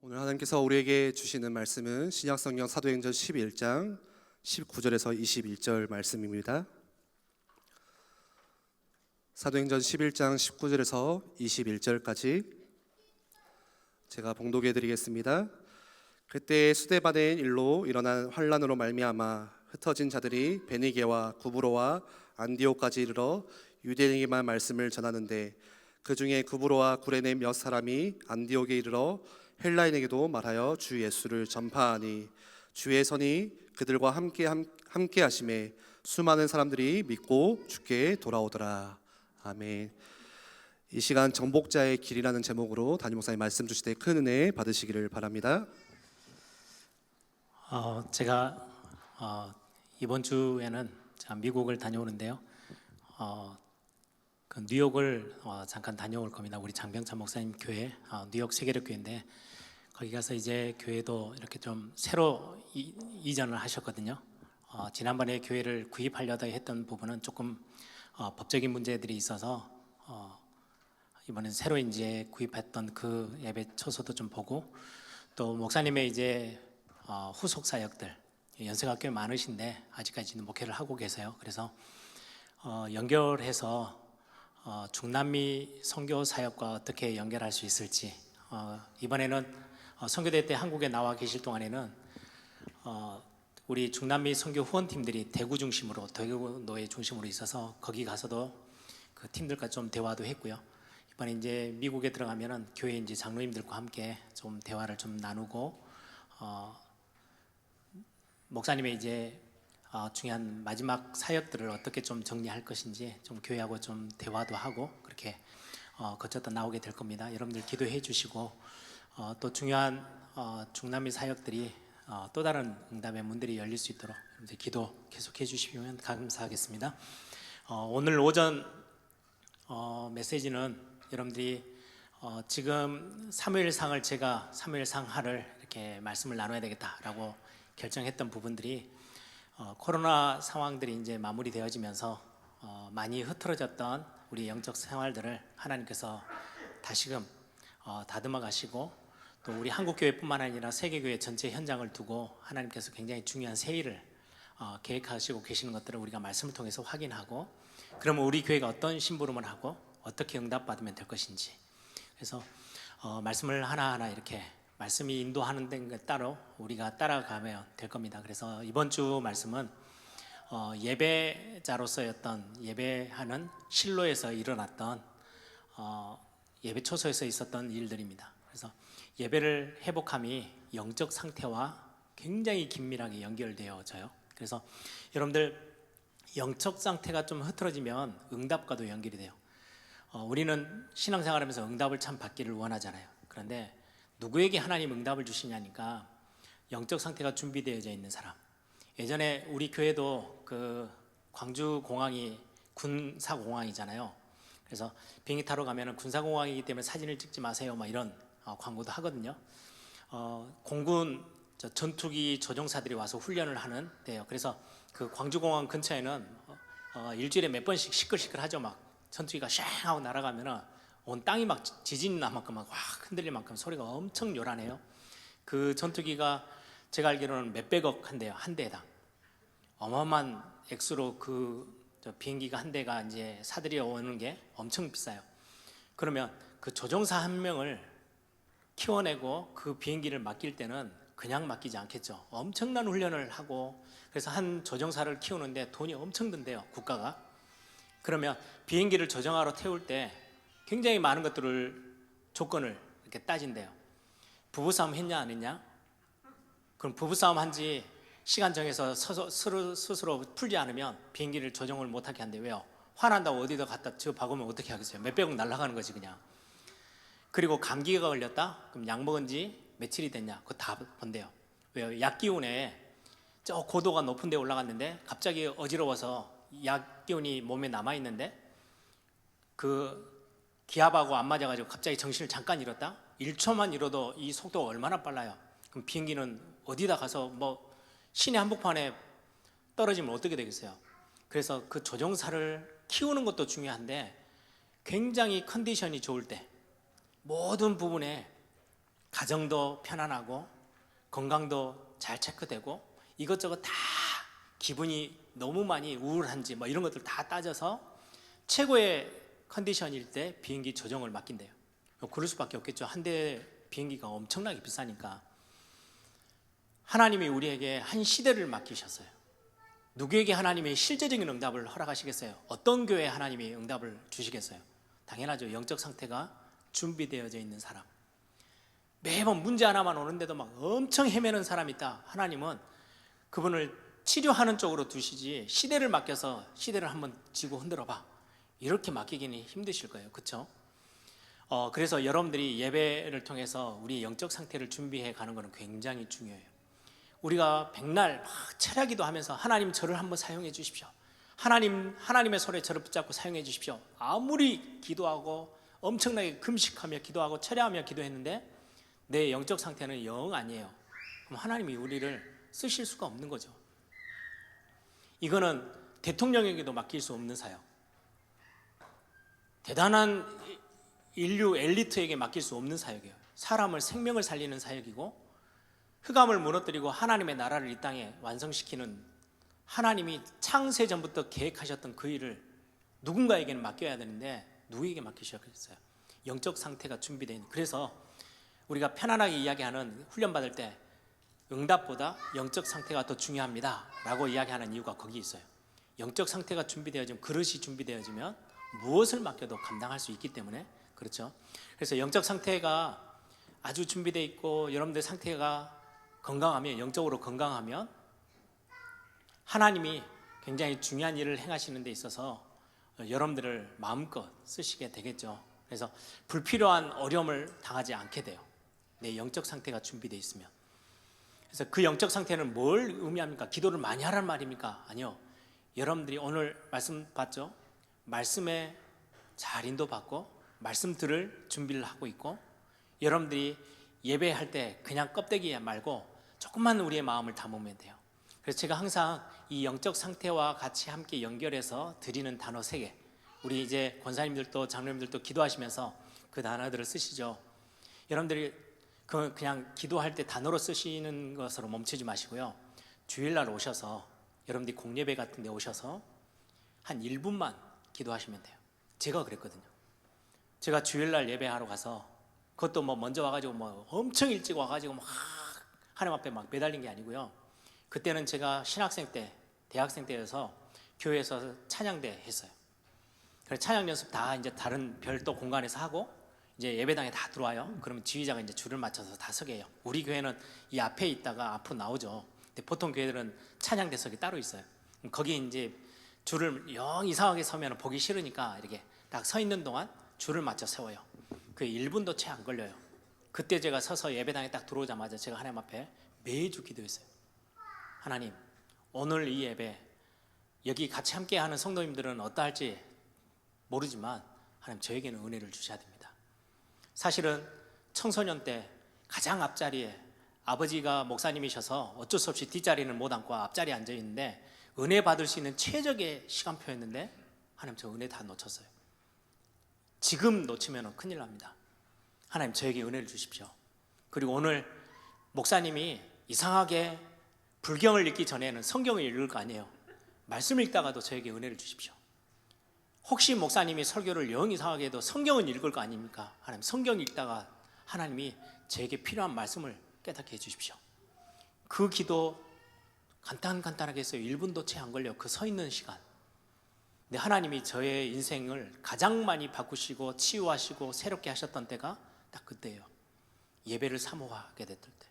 오늘 하나님께서 우리에게 주시는 말씀은 신약성경 사도행전 11장 19절에서 21절 말씀입니다. 사도행전 11장 19절에서 21절까지 제가 봉독해 드리겠습니다. 그때 수데바데인 일로 일어난 환란으로 말미암아 흩어진 자들이 베니게와 구브로와 안디옥까지 이르러 유대인에게만 말씀을 전하는데 그 중에 구브로와 구레네 몇 사람이 안디옥에 이르러 헬라인에게도 말하여 주 예수를 전파하니 주의 선이 그들과 함께 하심에 수많은 사람들이 믿고 주께 돌아오더라. 아멘. 이 시간 정복자의 길이라는 제목으로 담임 목사님 말씀 주실 때 큰 은혜 받으시기를 바랍니다. 제가 이번 주에는 제가 미국을 다녀오는데요. 그 뉴욕을 잠깐 다녀올 겁니다. 우리 장병찬 목사님 교회, 뉴욕 세계력 교회인데 거기 가서 이제 교회도 이렇게 좀 새로 이전을 하셨거든요. 지난번에 교회를 구입하려다 했던 부분은 조금 법적인 문제들이 있어서 이번엔 새로 이제 구입했던 그 예배 처소도 좀 보고, 또 목사님의 이제 후속 사역들, 연세가 꽤 많으신데 아직까지는 목회를 하고 계세요. 그래서 연결해서 중남미 선교 사역과 어떻게 연결할 수 있을지, 이번에는 선교대 때 한국에 나와 계실 동안에는 우리 중남미 선교 후원팀들이 대구 노예 중심으로 있어서 거기 가서도 그 팀들과 좀 대화도 했고요. 이번에 이제 미국에 들어가면은 교회 이제 장로님들과 함께 좀 대화를 좀 나누고, 목사님의 이제 중요한 마지막 사역들을 어떻게 좀 정리할 것인지 좀 교회하고 좀 대화도 하고 그렇게 거쳤다 나오게 될 겁니다. 여러분들 기도해 주시고, 또 중요한 중남미 사역들이 또 다른 응답의 문들이 열릴 수 있도록 여러분들 기도 계속해 주시면 감사하겠습니다. 오늘 오전 메시지는 여러분들이 지금 사무엘상을 제가 사무엘상하를 이렇게 말씀을 나눠야 되겠다라고 결정했던 부분들이 코로나 상황들이 이제 마무리되어지면서 많이 흐트러졌던 우리 영적 생활들을 하나님께서 다시금 다듬어 가시고, 또 우리 한국교회뿐만 아니라 세계교회 전체 현장을 두고 하나님께서 굉장히 중요한 세일을 계획하시고 계시는 것들을 우리가 말씀을 통해서 확인하고, 그러면 우리 교회가 어떤 심부름을 하고 어떻게 응답받으면 될 것인지, 그래서 말씀을 하나하나 이렇게 말씀이 인도하는 데 따로 우리가 따라가면 될 겁니다. 그래서 이번 주 말씀은 예배자로서였던, 예배하는 실로에서 일어났던 예배 초소에서 있었던 일들입니다. 그래서 예배를 회복함이 영적 상태와 굉장히 긴밀하게 연결되어져요. 그래서 여러분들 영적 상태가 좀 흐트러지면 응답과도 연결이 돼요. 우리는 신앙생활하면서 응답을 참 받기를 원하잖아요. 그런데 누구에게 하나님 응답을 주시냐니까 영적 상태가 준비되어져 있는 사람. 예전에 우리 교회도 그 광주공항이 군사공항이잖아요. 그래서 비행기 타러 가면은 군사공항이기 때문에 사진을 찍지 마세요, 막 이런 광고도 하거든요. 공군 전투기 조종사들이 와서 훈련을 하는 데요. 그래서 그 광주공항 근처에는 일주일에 몇 번씩 시끌시끌하죠. 막 전투기가 샹 하고 날아가면은 온 땅이 막 지진 나만큼 막 흔들릴 만큼 소리가 엄청 요란해요. 그 전투기가 제가 알기로는 몇백억 한대요, 한 대당. 어마어마한 액수로 그 비행기가 한 대가 이제 사들여 오는 게 엄청 비싸요. 그러면 그 조종사 한 명을 키워내고 그 비행기를 맡길 때는 그냥 맡기지 않겠죠. 엄청난 훈련을 하고, 그래서 한 조종사를 키우는데 돈이 엄청 든대요, 국가가. 그러면 비행기를 조종하러 태울 때 굉장히 많은 것들을, 조건을 이렇게 따진대요. 부부싸움 했냐 안 했냐? 그럼 부부싸움 한지 시간 정해서 스스로 풀지 않으면 비행기를 조정을 못하게 한대. 왜요? 화난다고 어디다 갖다 박으면 어떻게 하겠어요? 몇백억 날아가는 거지 그냥. 그리고 감기가 걸렸다? 그럼 약 먹은 지 며칠이 됐냐? 그거 다 본대요. 왜요? 약 기운에 저 고도가 높은 데 올라갔는데 갑자기 어지러워서 약 기운이 몸에 남아있는데 그 기압하고 안 맞아가지고 갑자기 정신을 잠깐 잃었다? 1초만 잃어도 이 속도가 얼마나 빨라요. 그럼 비행기는 어디다 가서 뭐 시내 한복판에 떨어지면 어떻게 되겠어요? 그래서 그 조종사를 키우는 것도 중요한데 굉장히 컨디션이 좋을 때 모든 부분에 가정도 편안하고 건강도 잘 체크되고 이것저것 다 기분이 너무 많이 우울한지 뭐 이런 것들 다 따져서 최고의 컨디션일 때 비행기 조종을 맡긴대요. 그럴 수밖에 없겠죠. 한 대 비행기가 엄청나게 비싸니까. 하나님이 우리에게 한 시대를 맡기셨어요. 누구에게 하나님이 실제적인 응답을 허락하시겠어요? 어떤 교회에 하나님이 응답을 주시겠어요? 당연하죠. 영적 상태가 준비되어져 있는 사람. 매번 문제 하나만 오는데도 막 엄청 헤매는 사람이 있다. 하나님은 그분을 치료하는 쪽으로 두시지 시대를 맡겨서 시대를 한번 지고 흔들어 봐, 이렇게 맡기기는 힘드실 거예요. 그렇죠? 그래서 여러분들이 예배를 통해서 우리 영적 상태를 준비해 가는 것은 굉장히 중요해요. 우리가 백날 막 철야기도 하면서 하나님 저를 한번 사용해 주십시오. 하나님의 손에 저를 붙잡고 사용해 주십시오. 아무리 기도하고 엄청나게 금식하며 기도하고 철야하며 기도했는데 내 영적 상태는 영 아니에요. 그럼 하나님이 우리를 쓰실 수가 없는 거죠. 이거는 대통령에게도 맡길 수 없는 사역, 대단한 인류 엘리트에게 맡길 수 없는 사역이에요. 사람을 생명을 살리는 사역이고 흑암을 무너뜨리고 하나님의 나라를 이 땅에 완성시키는, 하나님이 창세 전부터 계획하셨던 그 일을 누군가에게는 맡겨야 되는데 누구에게 맡기셨겠어요? 영적 상태가 준비되어 있는. 그래서 우리가 편안하게 이야기하는 훈련 받을 때 응답보다 영적 상태가 더 중요합니다 라고 이야기하는 이유가 거기 있어요. 영적 상태가 준비되어지면, 그릇이 준비되어지면 무엇을 맡겨도 감당할 수 있기 때문에. 그렇죠? 그래서 영적 상태가 아주 준비되어 있고 여러분들 상태가 건강하면, 영적으로 건강하면 하나님이 굉장히 중요한 일을 행하시는 데 있어서 여러분들을 마음껏 쓰시게 되겠죠. 그래서 불필요한 어려움을 당하지 않게 돼요. 내 영적 상태가 준비되어 있으면. 그래서 그 영적 상태는 뭘 의미합니까? 기도를 많이 하라는 말입니까? 아니요. 여러분들이 오늘 말씀 봤죠? 말씀에 잘 인도받고 말씀 들을 준비를 하고 있고, 여러분들이 예배할 때 그냥 껍데기 말고 조금만 우리의 마음을 담으면 돼요. 그래서 제가 항상 이 영적 상태와 같이 함께 연결해서 드리는 단어 3개, 우리 이제 권사님들도 장로님들도 기도하시면서 그 단어들을 쓰시죠. 여러분들이 그냥 기도할 때 단어로 쓰시는 것으로 멈추지 마시고요, 주일날 오셔서 여러분들이 공예배 같은 데 오셔서 한 1분만 기도하시면 돼요. 제가 그랬거든요. 제가 주일날 예배하러 가서, 그것도 뭐 먼저 와가지고 뭐 엄청 일찍 와가지고 막 하나님 앞에 막 매달린 게 아니고요. 그때는 제가 신학생 때, 대학생 때여서 교회에서 찬양대 했어요. 그래서 찬양 연습 다 이제 다른 별도 공간에서 하고 이제 예배당에 다 들어와요. 그러면 지휘자가 이제 줄을 맞춰서 다 서게 해요. 우리 교회는 이 앞에 있다가 앞으로 나오죠. 근데 보통 교회들은 찬양대석이 따로 있어요. 거기 이제 줄을 영 이상하게 서면 보기 싫으니까 이렇게 딱 서 있는 동안 줄을 맞춰 세워요. 그 1분도 채 안 걸려요. 그때 제가 서서 예배당에 딱 들어오자마자 제가 하나님 앞에 매주 기도했어요. 하나님, 오늘 이 예배 여기 같이 함께하는 성도님들은 어떠할지 모르지만 하나님, 저에게는 은혜를 주셔야 됩니다. 사실은 청소년 때 가장 앞자리에 아버지가 목사님이셔서 어쩔 수 없이 뒷자리는 못 앉고 앞자리에 앉아 있는데 은혜 받을 수 있는 최적의 시간표였는데 하나님, 저 은혜 다 놓쳤어요. 지금 놓치면 큰일 납니다. 하나님, 저에게 은혜를 주십시오. 그리고 오늘 목사님이 이상하게 불경을 읽기 전에는 성경을 읽을 거 아니에요. 말씀을 읽다가도 저에게 은혜를 주십시오. 혹시 목사님이 설교를 영 이상하게 해도 성경은 읽을 거 아닙니까? 하나님, 성경 읽다가 하나님이 저에게 필요한 말씀을 깨닫게 해주십시오. 그 기도 간단하게 했어요. 1분도 채 안 걸려. 그 서 있는 시간. 근데 하나님이 저의 인생을 가장 많이 바꾸시고 치유하시고 새롭게 하셨던 때가 딱 그때예요. 예배를 사모하게 됐을 때.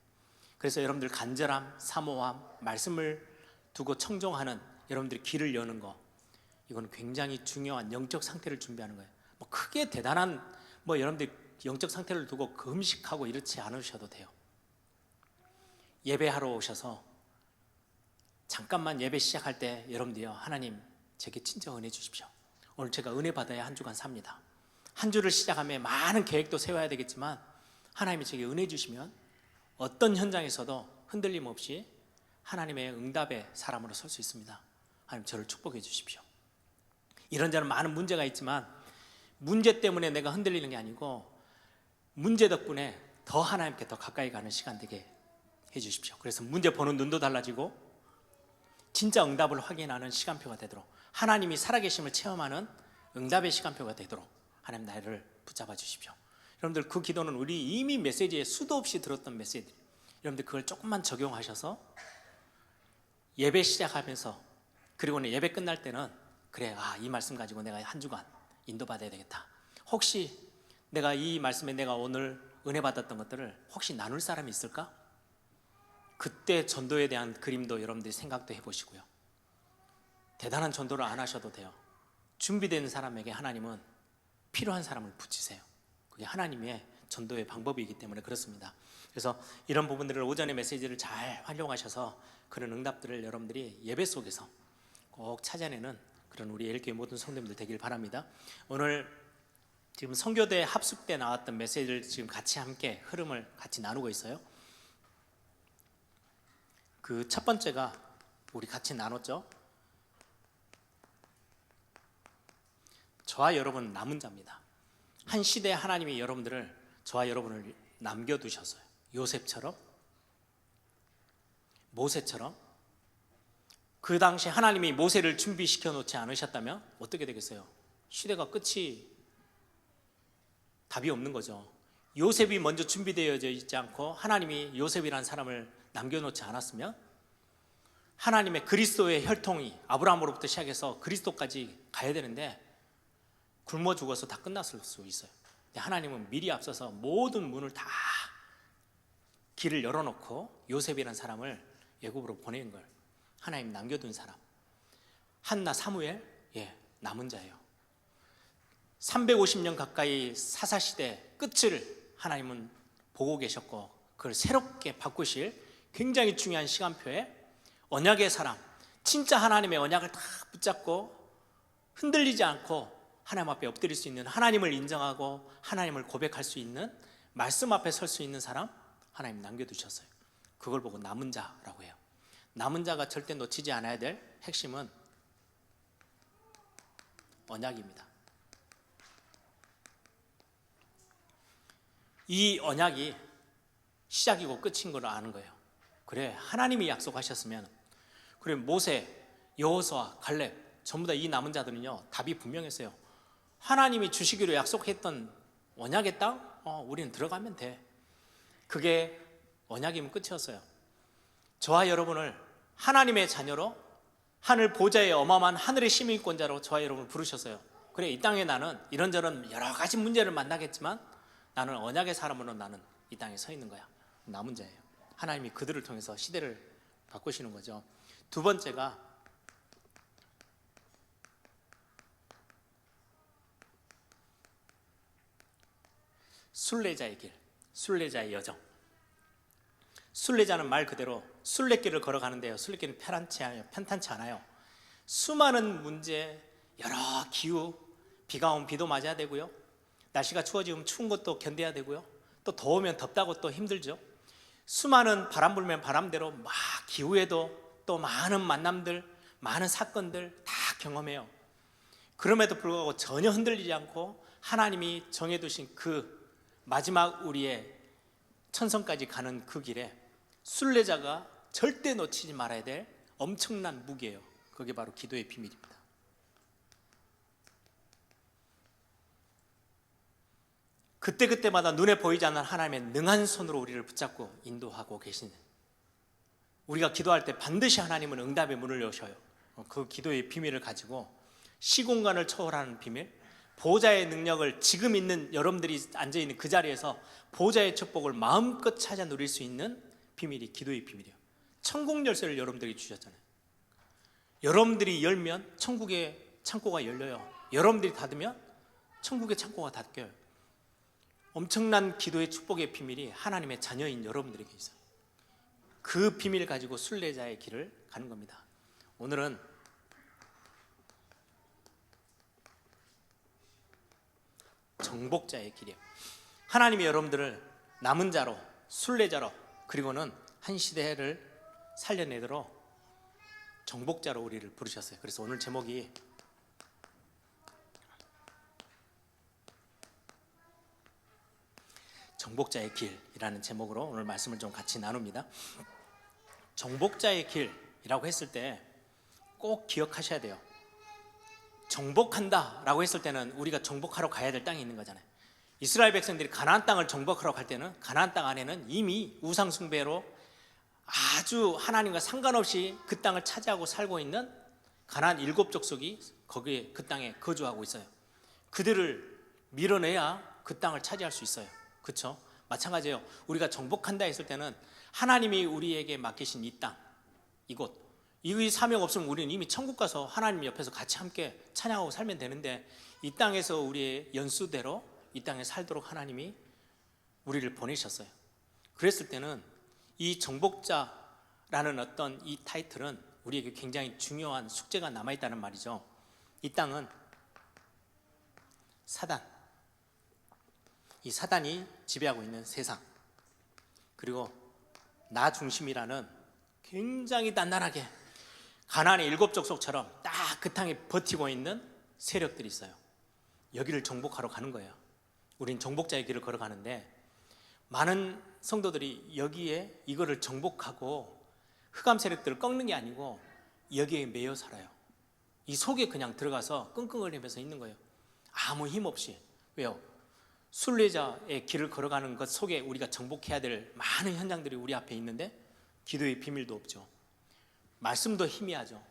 그래서 여러분들 간절함, 사모함, 말씀을 두고 청종하는 여러분들이 길을 여는 거, 이건 굉장히 중요한 영적 상태를 준비하는 거예요. 뭐 크게 대단한 여러분들이 영적 상태를 두고 금식하고 이렇지 않으셔도 돼요. 예배하러 오셔서 잠깐만 예배 시작할 때 여러분들이요, 하나님, 제게 진짜 은혜 주십시오. 오늘 제가 은혜 받아야 한 주간 삽니다. 한 주를 시작하면 많은 계획도 세워야 되겠지만 하나님이 제게 은혜 주시면 어떤 현장에서도 흔들림 없이 하나님의 응답의 사람으로 설 수 있습니다. 하나님, 저를 축복해 주십시오. 이런저런 많은 문제가 있지만 문제 때문에 내가 흔들리는 게 아니고 문제 덕분에 더 하나님께 더 가까이 가는 시간 되게 해주십시오. 그래서 문제 보는 눈도 달라지고 진짜 응답을 확인하는 시간표가 되도록, 하나님이 살아계심을 체험하는 응답의 시간표가 되도록 하나님 나를 붙잡아 주십시오. 여러분들, 그 기도는 우리 이미 메시지에 수도 없이 들었던 메시지, 여러분들 그걸 조금만 적용하셔서 예배 시작하면서, 그리고는 예배 끝날 때는 그래, 이 말씀 가지고 내가 한 주간 인도받아야 되겠다. 혹시 내가 이 말씀에 내가 오늘 은혜 받았던 것들을 혹시 나눌 사람이 있을까? 그때 전도에 대한 그림도 여러분들이 생각도 해보시고요. 대단한 전도를 안 하셔도 돼요. 준비된 사람에게 하나님은 필요한 사람을 붙이세요. 그게 하나님의 전도의 방법이기 때문에 그렇습니다. 그래서 이런 부분들을 오전의 메시지를 잘 활용하셔서 그런 응답들을 여러분들이 예배 속에서 꼭 찾아내는 그런 우리 LG교회 모든 성도님들 되길 바랍니다. 오늘 지금 선교대 합숙 때 나왔던 메시지를 지금 같이 함께 흐름을 같이 나누고 있어요. 그 첫 번째가 우리 같이 나눴죠. 저와 여러분 남은 자입니다. 한 시대에 하나님이 여러분들을, 저와 여러분을 남겨두셨어요. 요셉처럼, 모세처럼. 그 당시 하나님이 모세를 준비시켜 놓지 않으셨다면 어떻게 되겠어요? 시대가 끝이, 답이 없는 거죠. 요셉이 먼저 준비되어져 있지 않고 하나님이 요셉이라는 사람을 남겨놓지 않았으면 하나님의 그리스도의 혈통이 아브라함으로부터 시작해서 그리스도까지 가야 되는데 굶어 죽어서 다 끝났을 수 있어요. 근데 하나님은 미리 앞서서 모든 문을 다 길을 열어놓고 요셉이라는 사람을 애굽으로 보낸 걸, 하나님 남겨둔 사람. 한나, 사무엘, 남은 자예요. 350년 가까이 사사시대 끝을 하나님은 보고 계셨고 그걸 새롭게 바꾸실 굉장히 중요한 시간표에 언약의 사람, 진짜 하나님의 언약을 다 붙잡고 흔들리지 않고 하나님 앞에 엎드릴 수 있는, 하나님을 인정하고 하나님을 고백할 수 있는, 말씀 앞에 설 수 있는 사람 하나님 남겨두셨어요. 그걸 보고 남은 자라고 해요. 남은 자가 절대 놓치지 않아야 될 핵심은 언약입니다. 이 언약이 시작이고 끝인 걸 아는 거예요. 그래, 하나님이 약속하셨으면, 그래, 모세, 여호수아, 갈렙 전부 다 이 남은 자들은요 답이 분명했어요. 하나님이 주시기로 약속했던 언약의 땅, 우리는 들어가면 돼. 그게 언약이면 끝이었어요. 저와 여러분을 하나님의 자녀로, 하늘 보좌의 어마어마한 하늘의 시민권자로 저와 여러분을 부르셨어요. 그래, 이 땅에 나는 이런저런 여러 가지 문제를 만나겠지만 나는 언약의 사람으로 나는 이 땅에 서 있는 거야. 남은 자예요. 하나님이 그들을 통해서 시대를 바꾸시는 거죠. 두 번째가 순례자의 길, 순례자의 여정. 순례자는 말 그대로 순례길을 걸어가는데요, 순례길은 편탄치 않아요. 수많은 문제, 여러 기후, 비가 오면 비도 맞아야 되고요, 날씨가 추워지면 추운 것도 견뎌야 되고요, 또 더우면 덥다고 또 힘들죠. 수많은 바람 불면 바람대로 막 기후에도 또 많은 만남들, 많은 사건들 다 경험해요. 그럼에도 불구하고 전혀 흔들리지 않고 하나님이 정해두신 그 마지막 우리의 천성까지 가는 그 길에 순례자가 절대 놓치지 말아야 될 엄청난 무기예요. 그게 바로 기도의 비밀입니다. 그때그때마다 눈에 보이지 않는 하나님의 능한 손으로 우리를 붙잡고 인도하고 계시는, 우리가 기도할 때 반드시 하나님은 응답의 문을 여셔요. 그 기도의 비밀을 가지고 시공간을 초월하는 비밀, 보좌의 능력을 지금 있는 여러분들이 앉아있는 그 자리에서 보좌의 축복을 마음껏 찾아 누릴 수 있는 비밀이 기도의 비밀이에요. 천국 열쇠를 여러분들이 주셨잖아요. 여러분들이 열면 천국의 창고가 열려요. 여러분들이 닫으면 천국의 창고가 닫혀요. 엄청난 기도의 축복의 비밀이 하나님의 자녀인 여러분들에게 있어요. 그 비밀을 가지고 순례자의 길을 가는 겁니다. 오늘은 정복자의 길이에요. 하나님이 여러분들을 남은 자로, 순례자로, 그리고는 한 시대를 살려내도록 정복자로 우리를 부르셨어요. 그래서 오늘 제목이 정복자의 길이라는 제목으로 오늘 말씀을 좀 같이 나눕니다. 정복자의 길이라고 했을 때 꼭 기억하셔야 돼요. 정복한다라고 했을 때는 우리가 정복하러 가야 될 땅이 있는 거잖아요. 이스라엘 백성들이 가나안 땅을 정복하러 갈 때는 가나안 땅 안에는 이미 우상 숭배로 아주 하나님과 상관없이 그 땅을 차지하고 살고 있는 가나안 7족속이 거기에 그 땅에 거주하고 있어요. 그들을 밀어내야 그 땅을 차지할 수 있어요. 그렇죠? 마찬가지예요. 우리가 정복한다 했을 때는 하나님이 우리에게 맡기신 이 땅, 이곳, 이 사명 없으면 우리는 이미 천국 가서 하나님 옆에서 같이 함께 찬양하고 살면 되는데, 이 땅에서 우리의 연수대로 이 땅에 살도록 하나님이 우리를 보내셨어요. 그랬을 때는 이 정복자라는 어떤 이 타이틀은 우리에게 굉장히 중요한 숙제가 남아있다는 말이죠. 이 땅은 사단, 이 사단이 지배하고 있는 세상, 그리고 나 중심이라는 굉장히 단단하게 가나안의 7족속처럼 딱 그 땅에 버티고 있는 세력들이 있어요. 여기를 정복하러 가는 거예요. 우린 정복자의 길을 걸어가는데, 많은 성도들이 여기에 이거를 정복하고 흑암 세력들을 꺾는 게 아니고 여기에 매여 살아요. 이 속에 그냥 들어가서 끙끙거리면서 있는 거예요. 아무 힘 없이. 왜요? 순례자의 길을 걸어가는 것 속에 우리가 정복해야 될 많은 현장들이 우리 앞에 있는데 기도의 비밀도 없죠. 말씀도 희미하죠.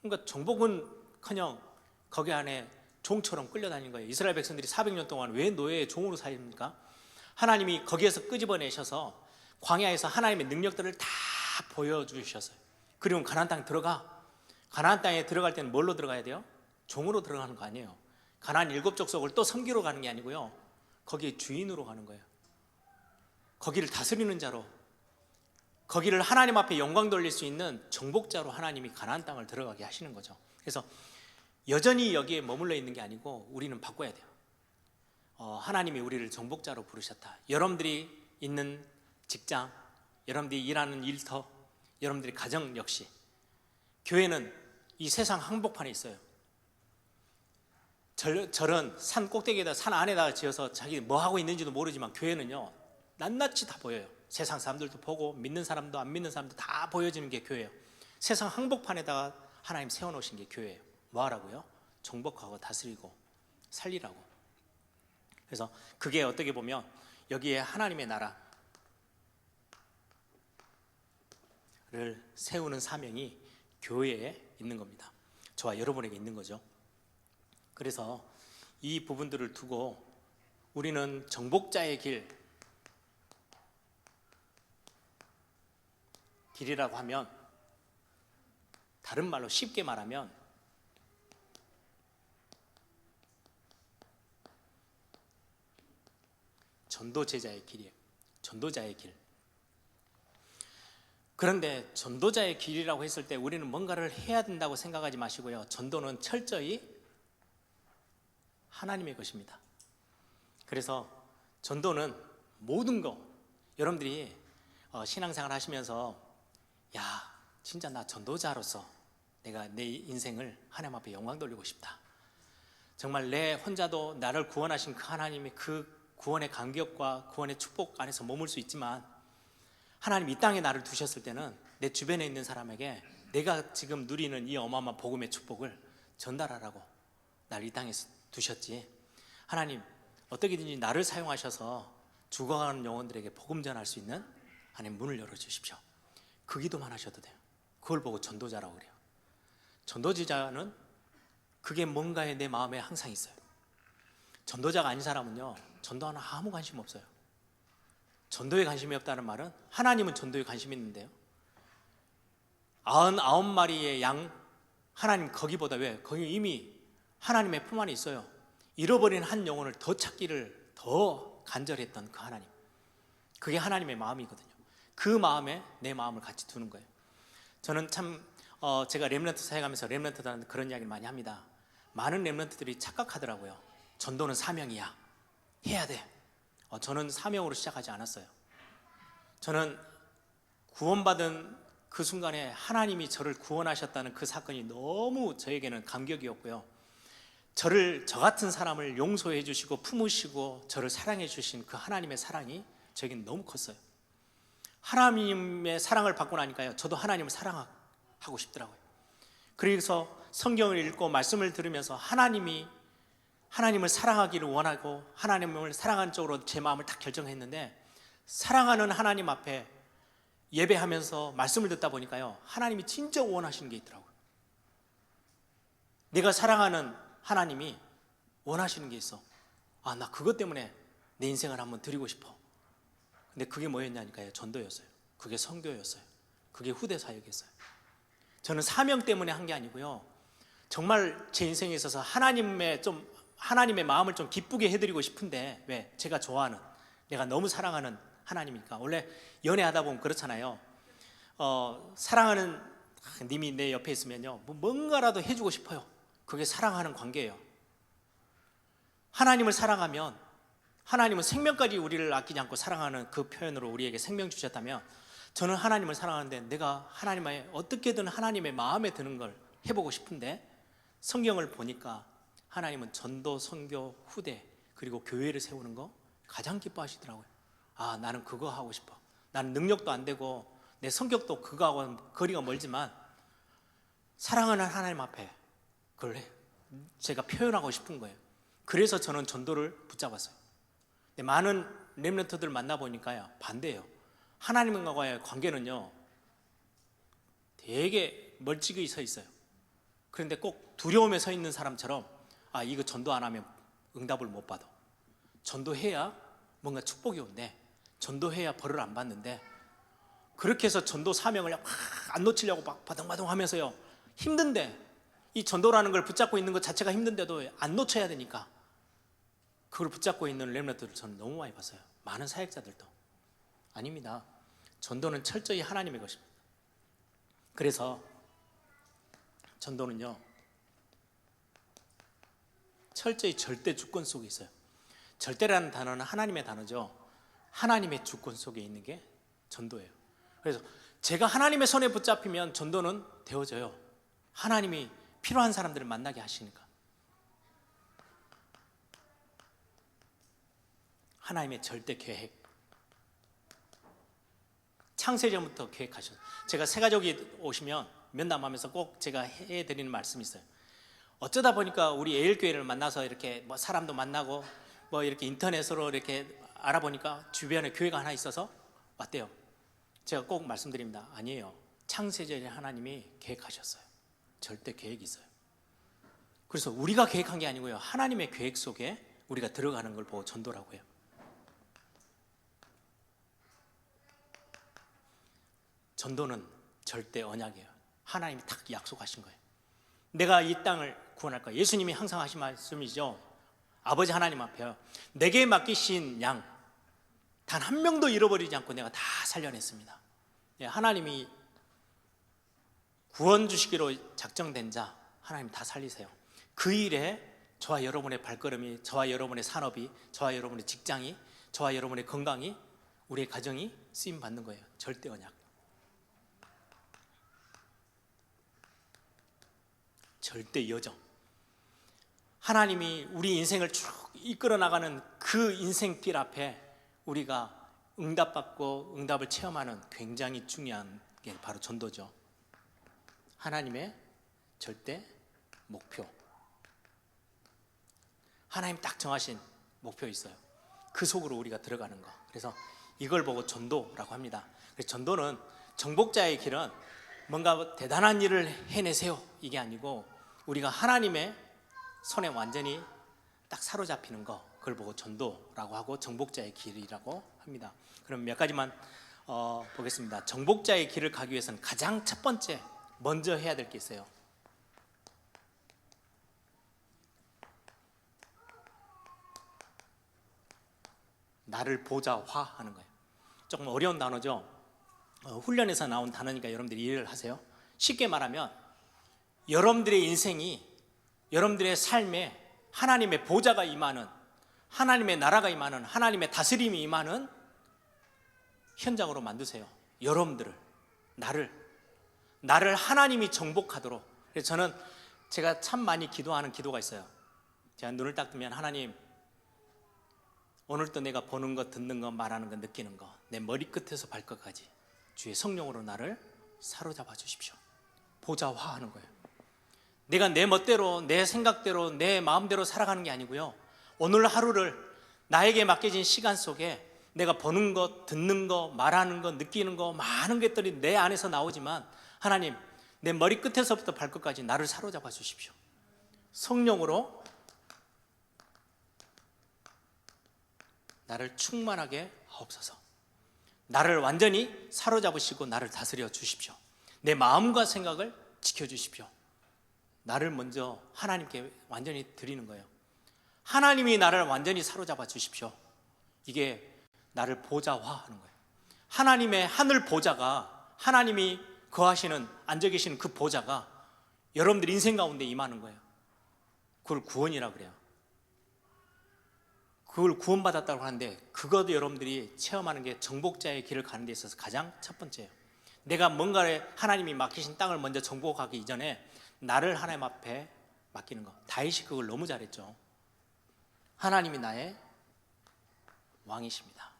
그러니까 정복은커녕 거기 안에 종처럼 끌려다니는 거예요. 이스라엘 백성들이 400년 동안 왜 노예의 종으로 살입니까? 하나님이 거기에서 끄집어내셔서 광야에서 하나님의 능력들을 다 보여주셨어요. 그리고 가나안 땅에 들어가. 가나안 땅에 들어갈 때는 뭘로 들어가야 돼요? 종으로 들어가는 거 아니에요. 가나안 7족속을 또 섬기러 가는 게 아니고요, 거기에 주인으로 가는 거예요. 거기를 다스리는 자로, 거기를 하나님 앞에 영광 돌릴 수 있는 정복자로 하나님이 가나안 땅을 들어가게 하시는 거죠. 그래서 여전히 여기에 머물러 있는 게 아니고 우리는 바꿔야 돼요. 하나님이 우리를 정복자로 부르셨다. 여러분들이 있는 직장, 여러분들이 일하는 일터, 여러분들의 가정 역시, 교회는 이 세상 한복판에 있어요. 절은 산 꼭대기에다, 산 안에다가 지어서 자기 뭐 하고 있는지도 모르지만, 교회는요 낱낱이 다 보여요. 세상 사람들도 보고 믿는 사람도 안 믿는 사람도 다 보여지는 게 교회예요. 세상 한복판에다가 하나님 세워놓으신 게 교회예요. 뭐 하라고요? 정복하고 다스리고 살리라고. 그래서 그게 어떻게 보면 여기에 하나님의 나라를 세우는 사명이 교회에 있는 겁니다. 저와 여러분에게 있는 거죠. 그래서 이 부분들을 두고 우리는 정복자의 길이라고 하면, 다른 말로 쉽게 말하면 전도제자의 길이에요. 전도자의 길. 그런데 전도자의 길이라고 했을 때 우리는 뭔가를 해야 된다고 생각하지 마시고요, 전도는 철저히 하나님의 것입니다. 그래서 전도는 모든 거, 여러분들이 신앙생활 하시면서 야, 진짜 나 전도자로서 내가 내 인생을 하나님 앞에 영광 돌리고 싶다, 정말 내 혼자도 나를 구원하신 그 하나님의 그 구원의 감격과 구원의 축복 안에서 머물 수 있지만, 하나님 이 땅에 나를 두셨을 때는 내 주변에 있는 사람에게 내가 지금 누리는 이 어마어마한 복음의 축복을 전달하라고 나를 이 땅에 두셨지, 하나님 어떻게든지 나를 사용하셔서 죽어가는 영혼들에게 복음 전할 수 있는 하나님 문을 열어주십시오. 그 기도만 하셔도 돼요. 그걸 보고 전도자라고 그래요. 전도자는 그게 뭔가에 내 마음에 항상 있어요. 전도자가 아닌 사람은요, 전도하는 아무 관심 없어요. 전도에 관심이 없다는 말은, 하나님은 전도에 관심이 있는데요, 99마리의 양, 하나님 거기보다, 왜? 거기 이미 하나님의 품 안에 있어요. 잃어버린 한 영혼을 더 찾기를 더 간절했던 그 하나님, 그게 하나님의 마음이거든요. 그 마음에 내 마음을 같이 두는 거예요. 저는 참 제가 렘넌트 사역하면서 렘넌트들한테 그런 이야기를 많이 합니다. 많은 렘넌트들이 착각하더라고요. 전도는 사명이야, 해야 돼. 저는 사명으로 시작하지 않았어요. 저는 구원받은 그 순간에 하나님이 저를 구원하셨다는 그 사건이 너무 저에게는 감격이었고요, 저 같은 사람을 용서해 주시고 품으시고 저를 사랑해 주신 그 하나님의 사랑이 저에겐 너무 컸어요. 하나님의 사랑을 받고 나니까요, 저도 하나님을 사랑하고 싶더라고요. 그래서 성경을 읽고 말씀을 들으면서 하나님을 사랑하기를 원하고 하나님을 사랑하는 쪽으로 제 마음을 딱 결정했는데, 사랑하는 하나님 앞에 예배하면서 말씀을 듣다 보니까요, 하나님이 진짜 원하시는 게 있더라고요. 내가 사랑하는 하나님이 원하시는 게 있어. 아, 나 그것 때문에 내 인생을 한번 드리고 싶어. 근데 그게 뭐였냐니까요, 전도였어요. 그게 선교였어요. 그게 후대 사역이었어요. 저는 사명 때문에 한 게 아니고요, 정말 제 인생에 있어서 하나님의 마음을 좀 기쁘게 해드리고 싶은데, 왜? 제가 좋아하는, 내가 너무 사랑하는 하나님이니까. 원래 연애하다 보면 그렇잖아요. 사랑하는 님이 내 옆에 있으면요, 뭔가라도 해주고 싶어요. 그게 사랑하는 관계예요. 하나님을 사랑하면, 하나님은 생명까지 우리를 아끼지 않고 사랑하는 그 표현으로 우리에게 생명 주셨다면, 저는 하나님을 사랑하는데 내가 하나님의 어떻게든 하나님의 마음에 드는 걸 해보고 싶은데, 성경을 보니까 하나님은 전도, 선교, 후대, 그리고 교회를 세우는 거 가장 기뻐하시더라고요. 아, 나는 그거 하고 싶어. 나는 능력도 안 되고 내 성격도 그거하고는 거리가 멀지만 사랑하는 하나님 앞에 그걸 제가 표현하고 싶은 거예요. 그래서 저는 전도를 붙잡았어요. 근데 많은 렘넌트들 만나보니까요, 반대예요. 하나님과의 관계는요, 되게 멀찍이 서 있어요. 그런데 꼭 두려움에 서 있는 사람처럼, 아, 이거 전도 안 하면 응답을 못 받아. 전도해야 뭔가 축복이 온대. 전도해야 벌을 안 받는데, 그렇게 해서 전도 사명을 막 안 놓치려고 막 바둥바둥 하면서요, 힘든데, 이 전도라는 걸 붙잡고 있는 것 자체가 힘든데도 안 놓쳐야 되니까 그걸 붙잡고 있는 렘넌트를 저는 너무 많이 봤어요. 많은 사역자들도. 아닙니다. 전도는 철저히 하나님의 것입니다. 그래서 전도는요, 철저히 절대 주권 속에 있어요. 절대라는 단어는 하나님의 단어죠. 하나님의 주권 속에 있는 게 전도예요. 그래서 제가 하나님의 손에 붙잡히면 전도는 되어져요. 하나님이 필요한 사람들을 만나게 하시니까. 하나님의 절대 계획, 창세전부터 계획하셨어요. 제가 새 가족이 오시면 면담하면서 꼭 제가 해드리는 말씀이 있어요. 어쩌다 보니까 우리 에일교회를 만나서 이렇게 뭐 사람도 만나고 뭐 이렇게 인터넷으로 이렇게 알아보니까 주변에 교회가 하나 있어서 왔대요. 제가 꼭 말씀드립니다. 아니에요. 창세전에 하나님이 계획하셨어요. 절대 계획이 있어요. 그래서 우리가 계획한 게 아니고요, 하나님의 계획 속에 우리가 들어가는 걸 보고 전도라고 해요. 전도는 절대 언약이에요. 하나님이 딱 약속하신 거예요. 내가 이 땅을 구원할 거야. 예수님이 항상 하신 말씀이죠. 아버지 하나님 앞에요, 내게 맡기신 양 단 한 명도 잃어버리지 않고 내가 다 살려냈습니다. 하나님이 구원 주시기로 작정된 자 하나님 다 살리세요. 그 일에 저와 여러분의 발걸음이, 저와 여러분의 산업이, 저와 여러분의 직장이, 저와 여러분의 건강이, 우리의 가정이 쓰임 받는 거예요. 절대 언약. 절대 여정. 하나님이 우리 인생을 쭉 이끌어 나가는 그 인생길 앞에 우리가 응답받고 응답을 체험하는 굉장히 중요한 게 바로 전도죠. 하나님의 절대 목표. 하나님 딱 정하신 목표 있어요. 그 속으로 우리가 들어가는 거. 그래서 이걸 보고 전도라고 합니다. 그래서 전도는, 정복자의 길은 뭔가 대단한 일을 해내세요 이게 아니고, 우리가 하나님의 손에 완전히 딱 사로잡히는 거, 그걸 보고 전도라고 하고 정복자의 길이라고 합니다. 그럼 몇 가지만 보겠습니다. 정복자의 길을 가기 위해서는 가장 첫 번째 먼저 해야 될 게 있어요. 나를 보자화하는 거예요. 조금 어려운 단어죠. 훈련에서 나온 단어니까 여러분들이 이해를 하세요. 쉽게 말하면 여러분들의 인생이, 여러분들의 삶에 하나님의 보좌가 임하는, 하나님의 나라가 임하는, 하나님의 다스림이 임하는 현장으로 만드세요. 여러분들을, 나를 하나님이 정복하도록. 그래서 저는 제가 참 많이 기도하는 기도가 있어요. 제가 눈을 딱 뜨면, 하나님, 오늘도 내가 보는 것, 듣는 것, 말하는 것, 느끼는 것, 내 머리끝에서 발끝까지 주의 성령으로 나를 사로잡아 주십시오. 보좌화하는 거예요. 내가 내 멋대로, 내 생각대로, 내 마음대로 살아가는 게 아니고요, 오늘 하루를 나에게 맡겨진 시간 속에 내가 보는 것, 듣는 것, 말하는 것, 느끼는 것, 많은 것들이 내 안에서 나오지만 하나님, 내 머리끝에서부터 발끝까지 나를 사로잡아 주십시오. 성령으로 나를 충만하게 하옵소서. 나를 완전히 사로잡으시고 나를 다스려 주십시오. 내 마음과 생각을 지켜주십시오. 나를 먼저 하나님께 완전히 드리는 거예요. 하나님이 나를 완전히 사로잡아 주십시오. 이게 나를 보좌화하는 거예요. 하나님의 하늘 보좌가, 하나님이 거하시는, 앉아 계시는 그 보좌가 여러분들 인생 가운데 임하는 거예요. 그걸 구원이라 그래요. 그걸 구원받았다고 하는데, 그것도 여러분들이 체험하는 게 정복자의 길을 가는 데 있어서 가장 첫 번째예요. 내가 뭔가를 하나님이 맡기신 땅을 먼저 정복하기 이전에 나를 하나님 앞에 맡기는 거. 다윗이 그걸 너무 잘했죠. 하나님이 나의 왕이십니다.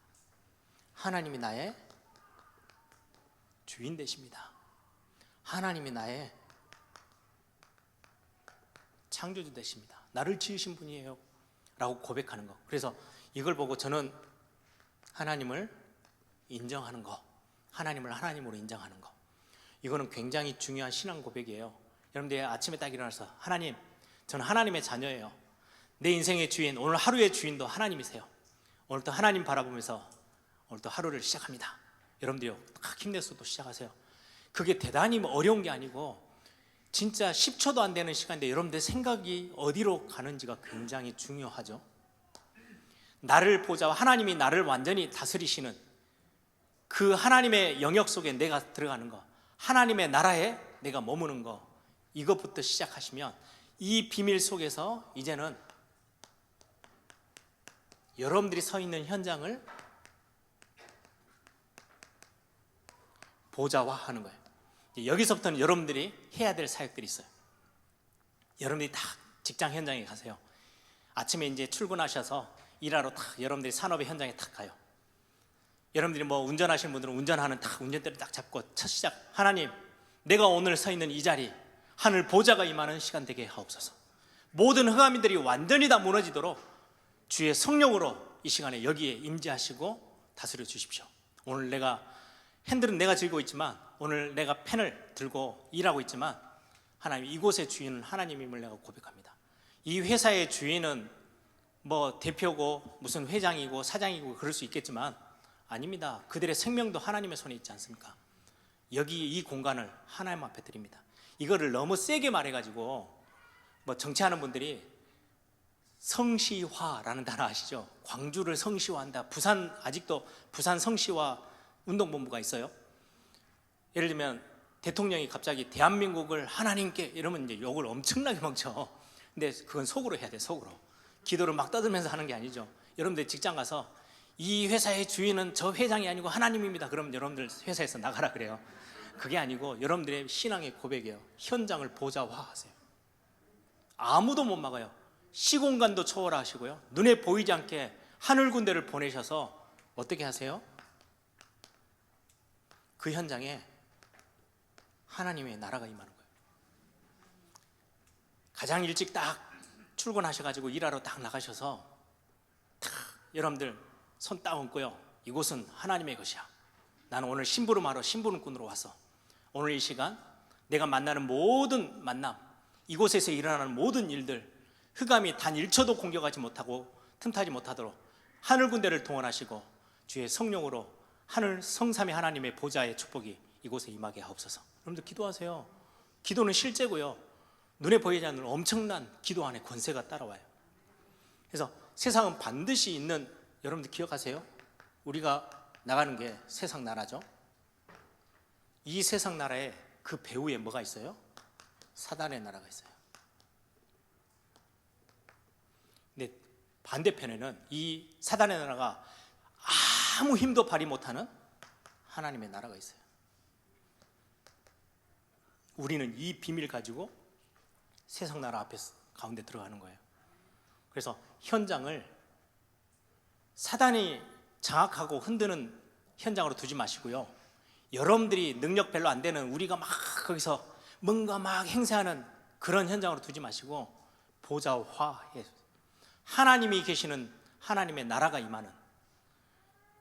하나님이 나의 주인 되십니다. 하나님이 나의 창조주 되십니다. 나를 지으신 분이에요 라고 고백하는 거. 그래서 이걸 보고 저는 하나님을 인정하는 거, 하나님을 하나님으로 인정하는 거, 이거는 굉장히 중요한 신앙 고백이에요. 여러분들 아침에 딱 일어나서 하나님, 저는 하나님의 자녀예요. 내 인생의 주인, 오늘 하루의 주인도 하나님이세요. 오늘도 하나님 바라보면서 오늘도 하루를 시작합니다. 여러분들요, 딱 힘내서 또 시작하세요. 그게 대단히 어려운 게 아니고 진짜 10초도 안 되는 시간인데 여러분들 생각이 어디로 가는지가 굉장히 중요하죠. 나를 보좌와 하나님이 나를 완전히 다스리시는 그 하나님의 영역 속에 내가 들어가는 거, 하나님의 나라에 내가 머무는 거, 이것부터 시작하시면 이 비밀 속에서 이제는 여러분들이 서 있는 현장을 보좌화하는 거예요. 여기서부터는 여러분들이 해야 될 사역들이 있어요. 여러분들이 다 직장 현장에 가세요. 아침에 이제 출근하셔서 일하러 딱 여러분들이 산업의 현장에 딱 가요. 여러분들이 뭐 운전하시는 분들은 운전하는 딱 운전대를 딱 잡고 첫 시작, 하나님, 내가 오늘 서 있는 이 자리, 하늘 보좌가 임하는 시간 되게 하옵소서. 모든 흑암인들이 완전히 다 무너지도록 주의 성령으로 이 시간에 여기에 임재하시고 다스려 주십시오. 오늘 내가 핸들은 내가 쥐고 있지만, 오늘 내가 펜을 들고 일하고 있지만 하나님, 이곳의 주인은 하나님임을 내가 고백합니다. 이 회사의 주인은 뭐 대표고 무슨 회장이고 사장이고 그럴 수 있겠지만 아닙니다. 그들의 생명도 하나님의 손에 있지 않습니까? 여기 이 공간을 하나님 앞에 드립니다. 이거를 너무 세게 말해가지고 뭐 정치하는 분들이 성시화라는 단어 아시죠? 광주를 성시화한다. 부산, 아직도 부산 성시화 운동본부가 있어요. 예를 들면 대통령이 갑자기 대한민국을 하나님께 이러면 이제 욕을 엄청나게 먹죠. 근데 그건 속으로 해야 돼. 속으로 기도를 막 떠들면서 하는 게 아니죠. 여러분들 직장 가서 이 회사의 주인은 저 회장이 아니고 하나님입니다. 그러면 여러분들 회사에서 나가라 그래요. 그게 아니고 여러분들의 신앙의 고백이에요. 현장을 보좌화하세요. 아무도 못 막아요. 시공간도 초월하시고요, 눈에 보이지 않게 하늘 군대를 보내셔서 어떻게 하세요? 그 현장에 하나님의 나라가 임하는 거예요. 가장 일찍 딱 출근하셔가지고 일하러 딱 나가셔서 딱 여러분들 손 딱 얹고요, 이곳은 하나님의 것이야. 나는 오늘 심부름하러 심부름꾼으로 와서 오늘 이 시간 내가 만나는 모든 만남, 이곳에서 일어나는 모든 일들, 흑암이 단 1초도 공격하지 못하고 틈타지 못하도록 하늘 군대를 동원하시고 주의 성령으로 하늘 성삼위 하나님의 보좌의 축복이 이곳에 임하게 하옵소서. 여러분들 기도하세요. 기도는 실제고요, 눈에 보이지 않는 엄청난 기도 안에 권세가 따라와요. 그래서 세상은 반드시 있는, 여러분들 기억하세요? 우리가 나가는 게 세상 나라죠. 이 세상 나라에 그 배후에 뭐가 있어요? 사단의 나라가 있어요. 근데 반대편에는 이 사단의 나라가 아무 힘도 발휘 못하는 하나님의 나라가 있어요. 우리는 이 비밀 가지고 세상 나라 앞에 가운데 들어가는 거예요. 그래서 현장을 사단이 장악하고 흔드는 현장으로 두지 마시고요. 여러분들이 능력 별로 안 되는 우리가 막 거기서 뭔가 막 행세하는 그런 현장으로 두지 마시고 보좌화해 하나님이 계시는 하나님의 나라가 임하는,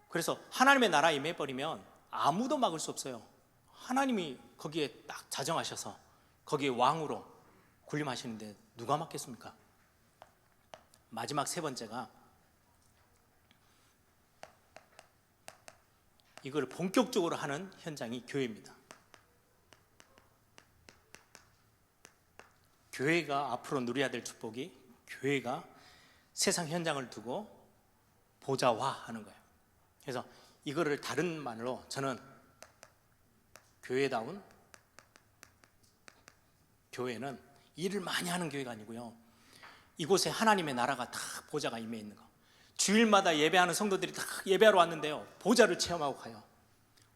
그래서 하나님의 나라 임해버리면 아무도 막을 수 없어요. 하나님이 거기에 딱 자정하셔서 거기에 왕으로 군림하시는데 누가 막겠습니까? 마지막 세 번째가 이걸 본격적으로 하는 현장이 교회입니다. 교회가 앞으로 누려야 될 축복이, 교회가 세상 현장을 두고 보좌화하는 거예요. 그래서 이거를 다른 말로 저는 교회다운 교회는 일을 많이 하는 교회가 아니고요, 이곳에 하나님의 나라가 다 보좌가 임해 있는 거. 주일마다 예배하는 성도들이 다 예배하러 왔는데요, 보좌를 체험하고 가요.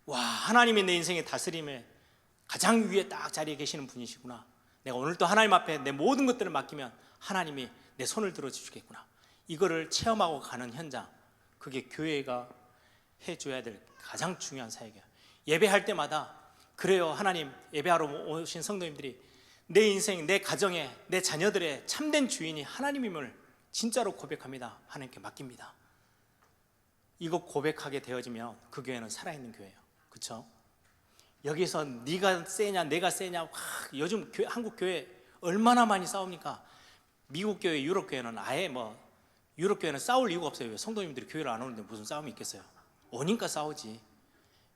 와, 하나님이 내 인생의 다스림에 가장 위에 딱 자리에 계시는 분이시구나. 내가 오늘 또 하나님 앞에 내 모든 것들을 맡기면 하나님이 내 손을 들어주시겠구나. 이거를 체험하고 가는 현장, 그게 교회가 해줘야 될 가장 중요한 사역이에요. 예배할 때마다 그래요. 하나님, 예배하러 오신 성도님들이 내 인생, 내 가정에, 내 자녀들의 참된 주인이 하나님임을 진짜로 고백합니다. 하나님께 맡깁니다. 이거 고백하게 되어지면 그 교회는 살아있는 교회예요. 그렇죠? 여기서 네가 세냐 내가 세냐, 요즘 한국 교회 얼마나 많이 싸웁니까? 미국 교회, 유럽 교회는 아예 유럽 교회는 싸울 이유가 없어요. 성도님들이 교회를 안 오는데 무슨 싸움이 있겠어요? 오니까 싸우지.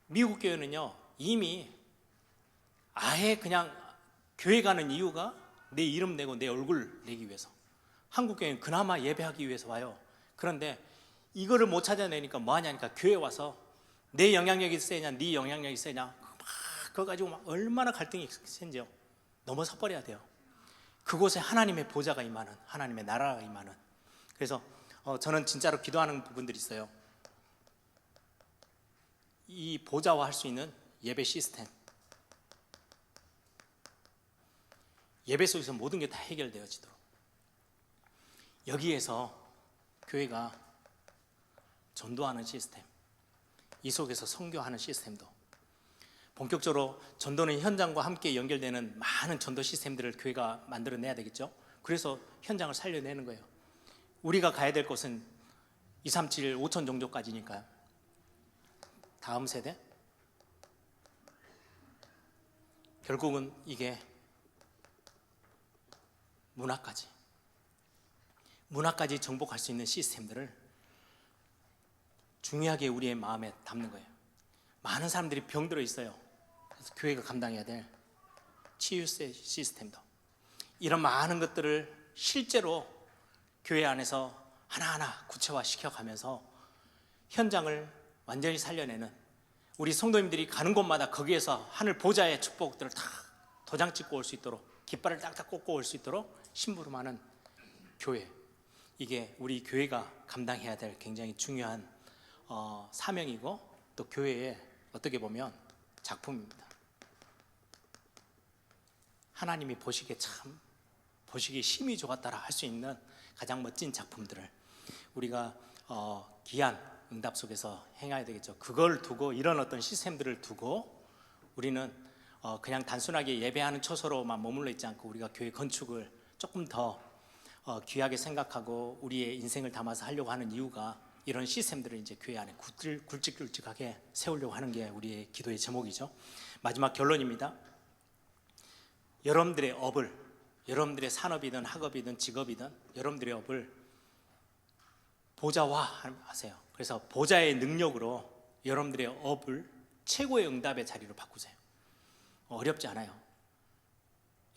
미국 교회는요, 이미 아예 그냥 교회 가는 이유가 내 이름 내고 내 얼굴 내기 위해서. 한국 교회는 그나마 예배하기 위해서 와요. 그런데 이거를 못 찾아내니까 뭐 하냐니까 교회 와서 내 영향력이 세냐 네 영향력이 세냐 막 그거 가지고 막 얼마나 갈등이 센지요. 넘어서 버려야 돼요. 그곳에 하나님의 보좌가 임하는, 하나님의 나라가 임하는. 그래서 저는 진짜로 기도하는 부분들이 있어요. 이 보좌화 할 수 있는 예배 시스템, 예배 속에서 모든 게 다 해결되어지도록, 여기에서 교회가 전도하는 시스템, 이 속에서 선교하는 시스템도, 본격적으로 전도는 현장과 함께 연결되는 많은 전도 시스템들을 교회가 만들어내야 되겠죠. 그래서 현장을 살려내는 거예요. 우리가 가야 될 곳은 237, 5천 종족까지니까요. 다음 세대, 결국은 이게 문화까지 정복할 수 있는 시스템들을 중요하게 우리의 마음에 담는 거예요. 많은 사람들이 병들어 있어요. 그래서 교회가 감당해야 될 치유 시스템도, 이런 많은 것들을 실제로 교회 안에서 하나하나 구체화 시켜가면서 현장을 완전히 살려내는, 우리 성도님들이 가는 곳마다 거기에서 하늘 보좌의 축복들을 다 도장 찍고 올 수 있도록, 깃발을 딱딱 꽂고 올 수 있도록 심부름하는 교회, 이게 우리 교회가 감당해야 될 굉장히 중요한 사명이고, 또 교회의 어떻게 보면 작품입니다. 하나님이 보시기에 참 힘이 좋았다라 할 수 있는 가장 멋진 작품들을 우리가 귀한 응답 속에서 행해야 되겠죠. 그걸 두고, 이런 어떤 시스템들을 두고 우리는 그냥 단순하게 예배하는 처소로만 머물러 있지 않고 우리가 교회 건축을 조금 더 귀하게 생각하고 우리의 인생을 담아서 하려고 하는 이유가, 이런 시스템들을 이제 교회 안에 굵직굵직하게 세우려고 하는 게 우리의 기도의 제목이죠. 마지막 결론입니다. 여러분들의 업을, 여러분들의 산업이든 학업이든 직업이든 여러분들의 업을 보좌화하세요. 그래서 보좌의 능력으로 여러분들의 업을 최고의 응답의 자리로 바꾸세요. 어렵지 않아요.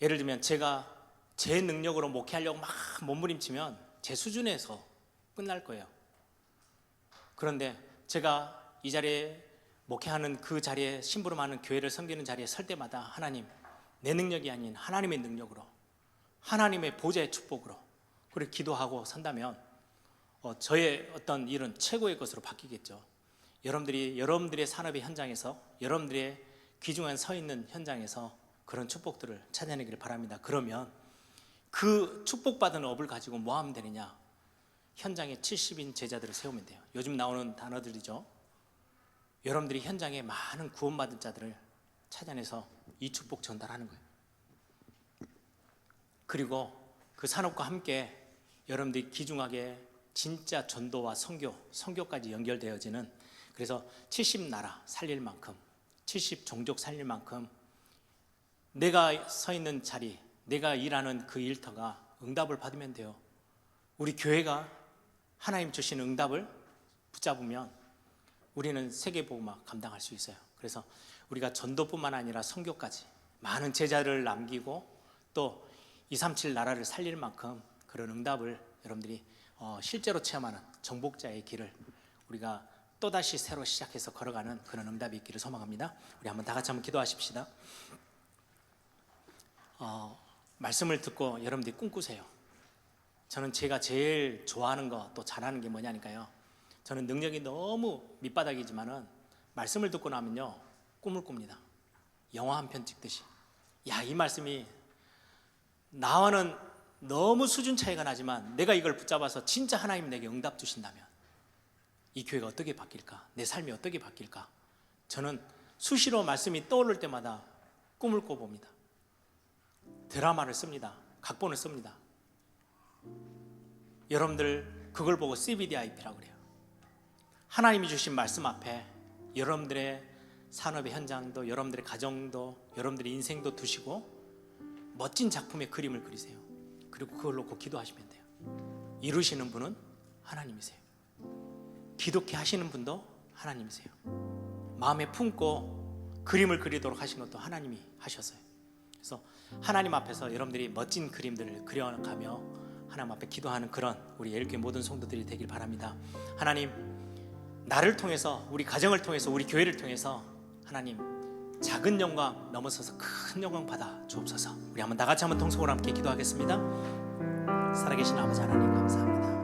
예를 들면 제가 제 능력으로 목회하려고 막 몸부림치면 제 수준에서 끝날 거예요. 그런데 제가 이 자리에 목회하는 그 자리에 심부름하는 교회를 섬기는 자리에 설 때마다 하나님, 내 능력이 아닌 하나님의 능력으로, 하나님의 보좌의 축복으로 그렇게 기도하고 산다면 저의 어떤 일은 최고의 것으로 바뀌겠죠. 여러분들의 산업의 현장에서, 여러분들의 귀중한 서 있는 현장에서 그런 축복들을 찾아내기를 바랍니다. 그러면 그 축복받은 업을 가지고 뭐 하면 되느냐? 현장에 70인 제자들을 세우면 돼요. 요즘 나오는 단어들이죠. 여러분들이 현장에 많은 구원받은 자들을 찾아내서 이 축복 전달하는 거예요. 그리고 그 산업과 함께 여러분들이 귀중하게 진짜 전도와 선교까지 연결되어지는, 그래서 70나라 살릴 만큼, 70종족 살릴 만큼 내가 서 있는 자리, 내가 일하는 그 일터가 응답을 받으면 돼요. 우리 교회가 하나님 주신 응답을 붙잡으면 우리는 세계복음화 감당할 수 있어요. 그래서 우리가 전도뿐만 아니라 선교까지 많은 제자를 남기고 또 237 나라를 살릴 만큼 그런 응답을 여러분들이 실제로 체험하는 정복자의 길을 우리가 또다시 새로 시작해서 걸어가는 그런 응답이 있기를 소망합니다. 우리 한번 다 같이 한번 기도하십시다. 말씀을 듣고 여러분들이 꿈꾸세요. 저는 제가 제일 좋아하는 거 또 잘하는 게 뭐냐니까요. 저는 능력이 너무 밑바닥이지만은 말씀을 듣고 나면요 꿈을 꿉니다. 영화 한 편 찍듯이. 야, 이 말씀이 나와는 너무 수준 차이가 나지만 내가 이걸 붙잡아서 진짜 하나님 내게 응답 주신다면 이 교회가 어떻게 바뀔까? 내 삶이 어떻게 바뀔까? 저는 수시로 말씀이 떠오를 때마다 꿈을 꿔봅니다. 드라마를 씁니다. 각본을 씁니다. 여러분들 그걸 보고 CBDIP라고 그래요. 하나님이 주신 말씀 앞에 여러분들의 산업의 현장도, 여러분들의 가정도, 여러분들의 인생도 두시고 멋진 작품의 그림을 그리세요. 그리고 그걸 놓고 기도하시면 돼요. 이루시는 분은 하나님이세요. 기독해 하시는 분도 하나님이세요. 마음에 품고 그림을 그리도록 하신 것도 하나님이 하셨어요. 그래서 하나님 앞에서 여러분들이 멋진 그림들을 그려가며 하나님 앞에 기도하는 그런 우리 예일교회 모든 성도들이 되길 바랍니다. 하나님, 나를 통해서, 우리 가정을 통해서, 우리 교회를 통해서 하나님 작은 영광 넘어서서 큰 영광 받아 주옵소서. 우리 한번 다 같이 한번 통성으로 함께 기도하겠습니다. 살아계신 아버지 하나님 감사합니다.